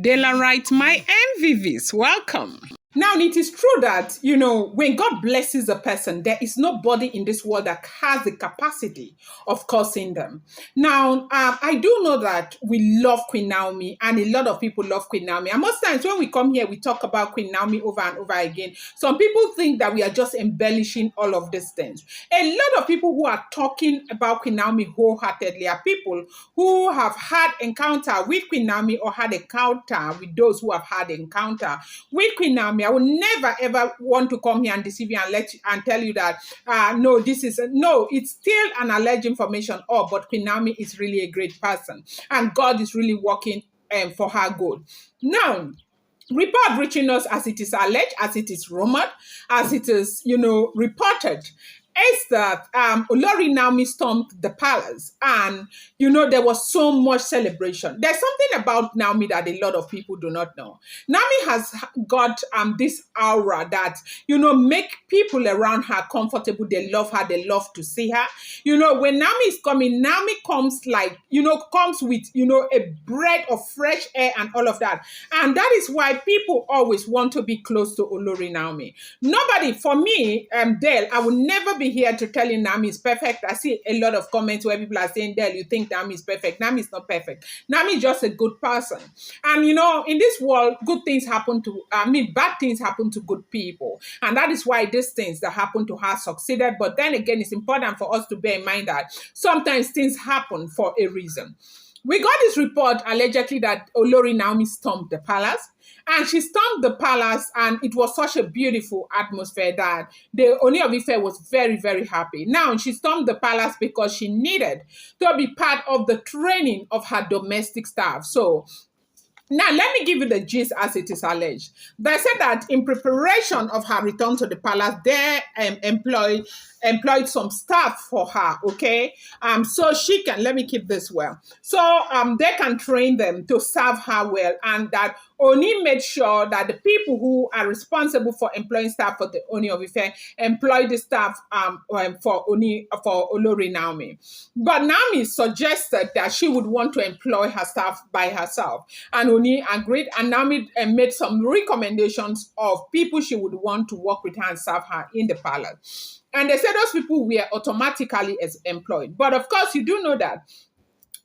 De la right, my MVVs, welcome. Now, it is true that, when God blesses a person, there is nobody in this world that has the capacity of cursing them. Now, I do know that we love Queen Naomi, and a lot of people love Queen Naomi. And most times when we come here, we talk about Queen Naomi over and over again. Some people think that we are just embellishing all of these things. A lot of people who are talking about Queen Naomi wholeheartedly are people who have had encounter with Queen Naomi or had encounter with those who have had encounter with Queen Naomi. I would never ever want to come here and deceive you and tell you that no, it's still an alleged information. Oh, but Queen Naomi is really a great person, and God is really working for her good. Now, report reaching us as it is alleged, as it is rumored, as it is, reported, is that Olori Naomi stormed the palace, and there was so much celebration. There's something about Naomi that a lot of people do not know. Naomi has got this aura that make people around her comfortable. They love her. They love to see her. When Naomi is coming, Naomi comes comes with a breath of fresh air and all of that, and that is why people always want to be close to Olori Naomi. Nobody, for me, Dale, I will never be here to tell you Naomi is perfect. I see a lot of comments where people are saying, Dale, you think Naomi is perfect. Naomi is not perfect. Naomi is just a good person. And in this world, bad things happen to good people. And that is why these things that happened to her succeeded. But then again, it's important for us to bear in mind that sometimes things happen for a reason. We got this report allegedly that Olori Naomi stormed the palace. And she stormed the palace, and it was such a beautiful atmosphere that the Ooni of Ife was very, very happy. Now, she stormed the palace because she needed to be part of the training of her domestic staff. So, now, let me give you the gist as it is alleged. They said that in preparation of her return to the palace, they employed some staff for her, okay? So she can, let me keep this well. So they can train them to serve her well, and that Oni made sure that the people who are responsible for employing staff for the Ooni of Ife employ the staff for Olori Naomi. But Naomi suggested that she would want to employ her staff by herself, and Oni agreed, and Naomi made some recommendations of people she would want to work with her and serve her in the palace. And they said those people were automatically employed. But of course, you do know that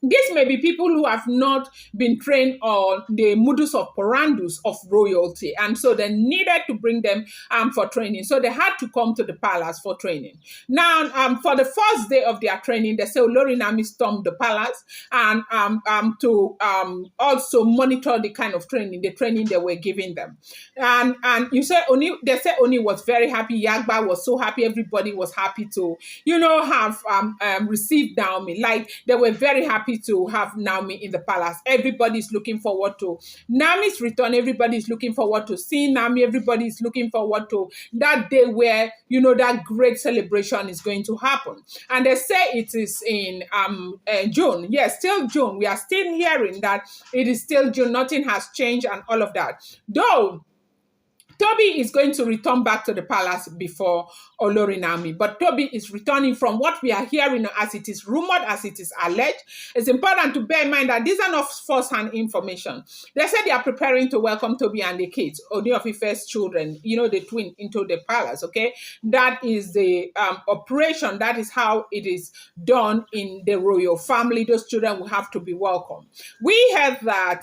these may be people who have not been trained on the modus operandus of royalty. And so they needed to bring them for training. So they had to come to the palace for training. Now, for the first day of their training, they say Olori Naomi stormed the palace and to also monitor the kind of training they were giving them. And they say Oni was very happy. Yagba was so happy. Everybody was happy to, have received Naomi. Like, they were very happy to have Naomi in the palace. Everybody's looking forward to Naomi's return. Everybody's looking forward to seeing Naomi. Everybody's looking forward to that day where, that great celebration is going to happen. And they say it is in June. Yes, still June. We are still hearing that it is still June. Nothing has changed and all of that. Though Toby is going to return back to the palace before Olori Naomi, but Toby is returning from what we are hearing as it is rumored, as it is alleged. It's important to bear in mind that these are not first-hand information. They said they are preparing to welcome Toby and the kids, Ooni of Ife's children, the twin, into the palace, okay? That is the operation. That is how it is done in the royal family. Those children will have to be welcomed. We heard that,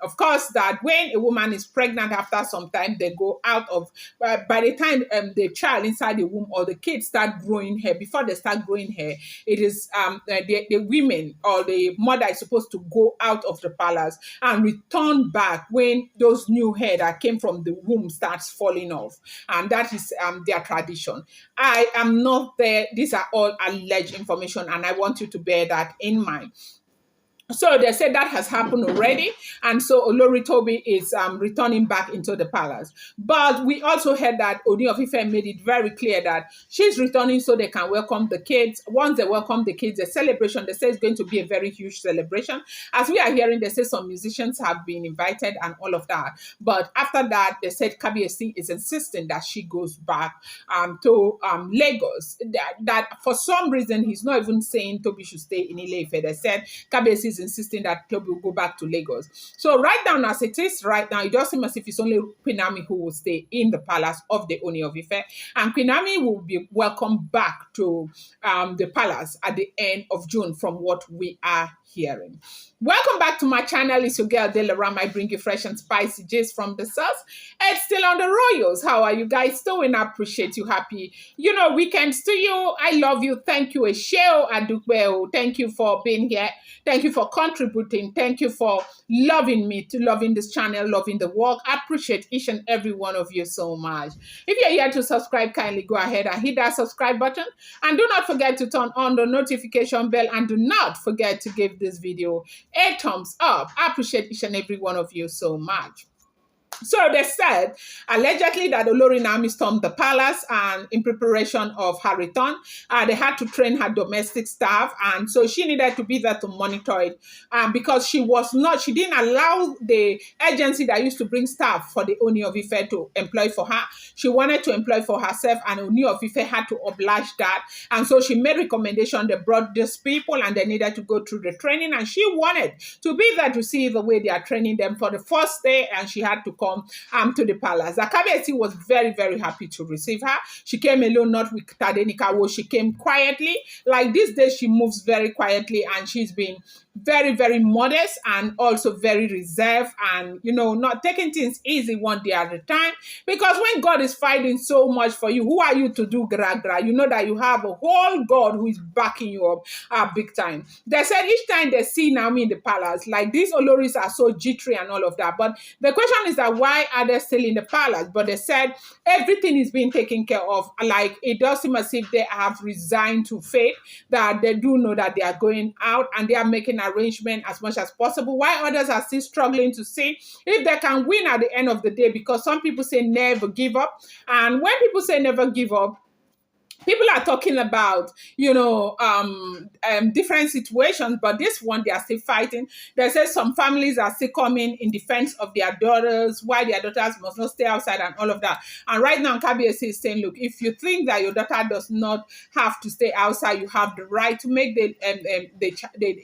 of course, that when a woman is pregnant, after some time, they go out of, by the time the child inside the womb or the kids start growing hair, before they start growing hair, it is the women or the mother is supposed to go out of the palace and return back when those new hair that came from the womb starts falling off. And that is their tradition. I am not there. These are all alleged information, and I want you to bear that in mind. So they said that has happened already. And so Olori Toby is returning back into the palace. But we also heard that Ooni of Ife made it very clear that she's returning so they can welcome the kids. Once they welcome the kids, the celebration, they say it's going to be a very huge celebration. As we are hearing, they say some musicians have been invited and all of that. But after that, they said Kabiyesi is insisting that she goes back to Lagos. That for some reason, he's not even saying Toby should stay in Ile-Ife. They said Kabiyesi is insisting that Toby will go back to Lagos. So right now, as it is right now, it does seem as if it's only Queen Naomi who will stay in the palace of the Ooni of Ife, and Queen Naomi will be welcomed back to the palace at the end of June, from what we are hearing. Welcome back to my channel. It's your girl Delaram. I bring you fresh and spicy gist from the source. It's still on the Royals. How are you guys doing? I appreciate you. Happy, weekends to you. I love you. Thank you, Esheo Adukbeo. Thank you for being here. Thank you for contributing. Thank you for loving me, to loving this channel, loving the work. I appreciate each and every one of you so much. If you're here to subscribe, kindly go ahead and hit that subscribe button. And do not forget to turn on the notification bell. And do not forget to give this video a thumbs up. I appreciate each and every one of you so much. So they said, allegedly, that Olori Naomi stormed the palace, and in preparation of her return, they had to train her domestic staff, and so she needed to be there to monitor it, because she didn't allow the agency that used to bring staff for the Ooni of Ife to employ for her. She wanted to employ for herself, and Ooni of Ife had to oblige that, and so she made recommendation. They brought these people, and they needed to go through the training, and she wanted to be there to see the way they are training them for the first day, and she had to come to the palace. Akabiesi was very, very happy to receive her. She came alone, not with Tadenikawo. She came quietly. Like these days, she moves very quietly, and she's been very, very modest and also very reserved, and not taking things easy one day at a time. Because when God is fighting so much for you, who are you to do gra? You know that you have a whole God who is backing you up big time. They said each time they see Naomi in the palace, like these Oloris are so jittery and all of that. But the question is that why are they still in the palace? But they said everything is being taken care of. Like it does seem as if they have resigned to fate, that they do know that they are going out, and they are making arrangement as much as possible, while others are still struggling to see if they can win at the end of the day, because some people say never give up. And when people say never give up, people are talking about, different situations, but this one, they are still fighting. They say some families are still coming in defense of their daughters, why their daughters must not stay outside and all of that. And right now, KBS is saying, look, if you think that your daughter does not have to stay outside, you have the right to make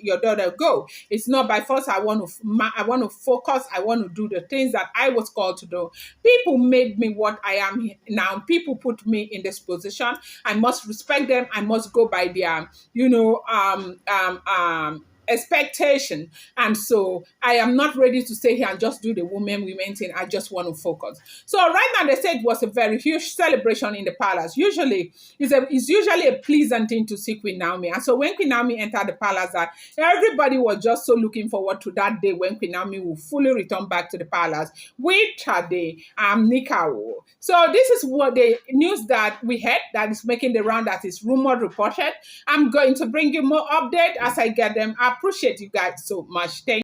your daughter go. It's not by force. I want to focus. I want to do the things that I was called to do. People made me what I am now. People put me in this position. I must respect them. I must go by their, expectation. And so I am not ready to stay here and just do the women thing. I just want to focus. So right now, they said it was a very huge celebration in the palace. Usually, it's usually a pleasant thing to see Queen Naomi. And so when Queen Naomi entered the palace, that everybody was just so looking forward to that day when Queen Naomi will fully return back to the palace with Tade Nikao. So this is what the news that we had that is making the round, that is rumored, reported. I'm going to bring you more update as I get them. I appreciate you guys so much. Thank you.